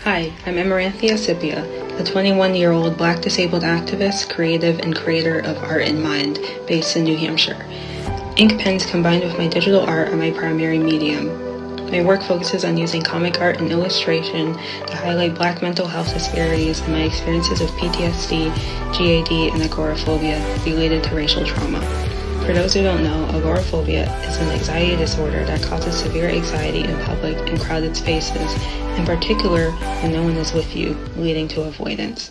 Hi, I'm Amaranthia Sepia, a 21-year-old Black disabled activist, creative, and creator of art and mind based in New Hampshire. Ink pens combined with my digital art are my primary medium. My work focuses on using comic art and illustration to highlight Black mental health disparities and my experiences of PTSD, GAD, and agoraphobia related to racial trauma. For those who don't know, agoraphobia is an anxiety disorder that causes severe anxiety in public and crowded spaces, in particular when no one is with you, leading to avoidance.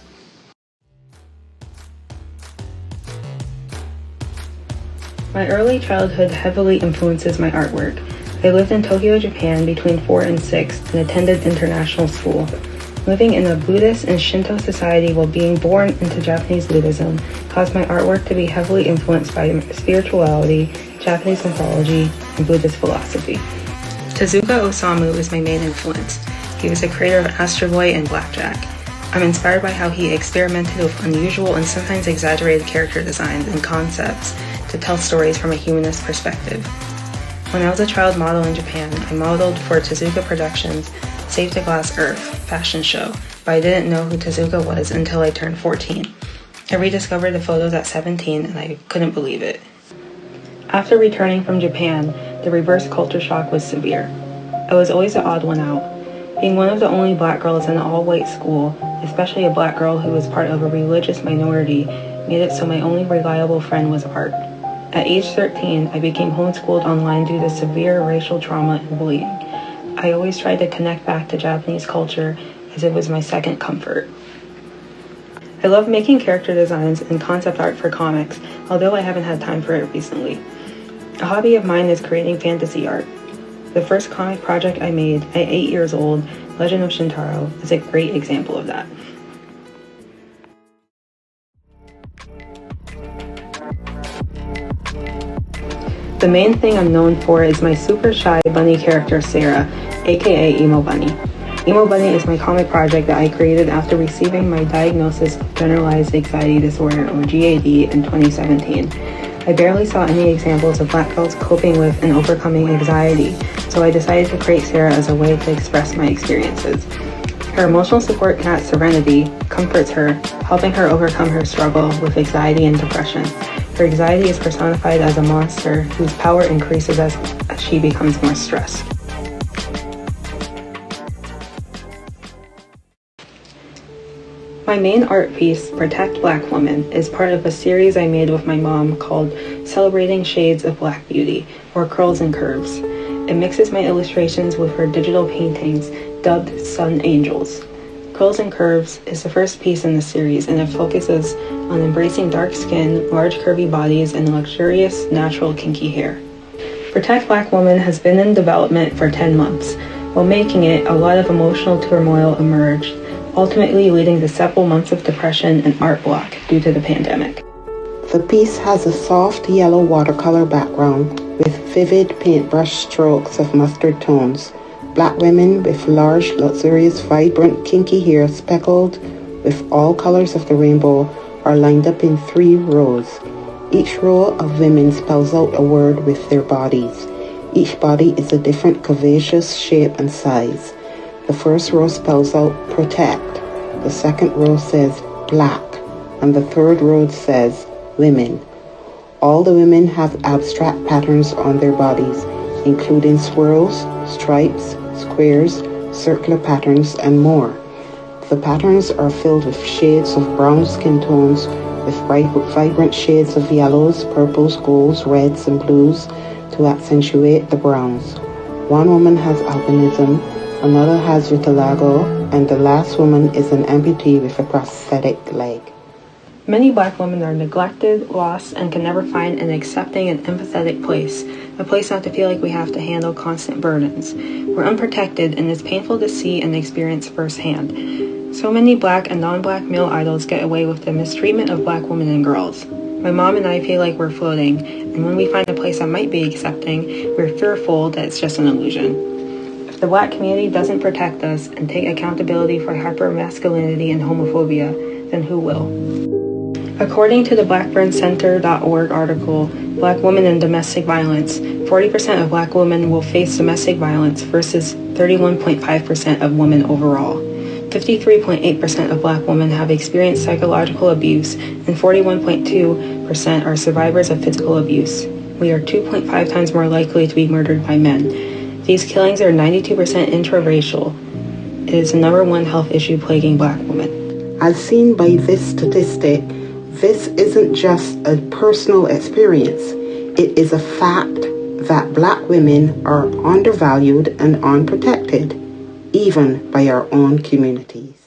My early childhood heavily influences my artwork. I lived in Tokyo, Japan between 4 and 6 and attended international school. Living in a Buddhist and Shinto society while being born into Japanese Buddhism caused my artwork to be heavily influenced by spirituality, Japanese mythology, and Buddhist philosophy. Tezuka Osamu is my main influence. He was a creator of Astro Boy and Blackjack. I'm inspired by how he experimented with unusual and sometimes exaggerated character designs and concepts to tell stories from a humanist perspective. When I was a child model in Japan, I modeled for Tezuka Productions' Save the Glass Earth fashion show, but I didn't know who Tezuka was until I turned 14. I rediscovered the photos at 17 and I couldn't believe it. After returning from Japan, the reverse culture shock was severe. I was always the odd one out. Being one of the only Black girls in an all-white school, especially a Black girl who was part of a religious minority, made it so my only reliable friend was art. At age 13, I became homeschooled online due to severe racial trauma and bullying. I always tried to connect back to Japanese culture as it was my second comfort. I love making character designs and concept art for comics, although I haven't had time for it recently. A hobby of mine is creating fantasy art. The first comic project I made at 8 years old, Legend of Shintaro, is a great example of that. The main thing I'm known for is my super shy bunny character Sarah, aka Emo Bunny. Emo Bunny is my comic project that I created after receiving my diagnosis of generalized anxiety disorder, or GAD, in 2017. I barely saw any examples of Black girls coping with and overcoming anxiety, so I decided to create Sarah as a way to express my experiences. Her emotional support cat Serenity comforts her, helping her overcome her struggle with anxiety and depression. Her anxiety is personified as a monster whose power increases as she becomes more stressed. My main art piece, Protect Black Women, is part of a series I made with my mom called Celebrating Shades of Black Beauty, or Curls and Curves. It mixes my illustrations with her digital paintings, dubbed Sun Angels. Curls and Curves is the first piece in the series, and it focuses on embracing dark skin, large curvy bodies, and luxurious, natural kinky hair. Protect Black Women has been in development for 10 months. While making it, a lot of emotional turmoil emerged, ultimately leading to several months of depression and art block due to the pandemic. The piece has a soft yellow watercolor background with vivid paintbrush strokes of mustard tones. Black women with large, luxurious, vibrant, kinky hair speckled with all colors of the rainbow are lined up in 3 rows. Each row of women spells out a word with their bodies. Each body is a different curvaceous shape and size. The first row spells out protect, the second row says black, and the third row says women. All the women have abstract patterns on their bodies, including swirls, stripes, squares, circular patterns, and more. The patterns are filled with shades of brown skin tones with vibrant shades of yellows, purples, golds, reds, and blues to accentuate the browns. One woman has albinism, another has vitiligo, and the last woman is an amputee with a prosthetic leg. Many Black women are neglected, lost, and can never find an accepting and empathetic place, a place not to feel like we have to handle constant burdens. We're unprotected, and it's painful to see and experience firsthand. So many Black and non-Black male idols get away with the mistreatment of Black women and girls. My mom and I feel like we're floating, and when we find a place that might be accepting, we're fearful that it's just an illusion. If the Black community doesn't protect us and take accountability for hypermasculinity and homophobia, then who will? According to the blackburncenter.org article, Black Women and Domestic Violence, 40% of Black women will face domestic violence versus 31.5% of women overall. 53.8% of Black women have experienced psychological abuse, and 41.2% are survivors of physical abuse. We are 2.5 times more likely to be murdered by men. These killings are 92% intraracial. It is the #1 health issue plaguing Black women. As seen by this statistic, this isn't just a personal experience. It is a fact that Black women are undervalued and unprotected, even by our own communities.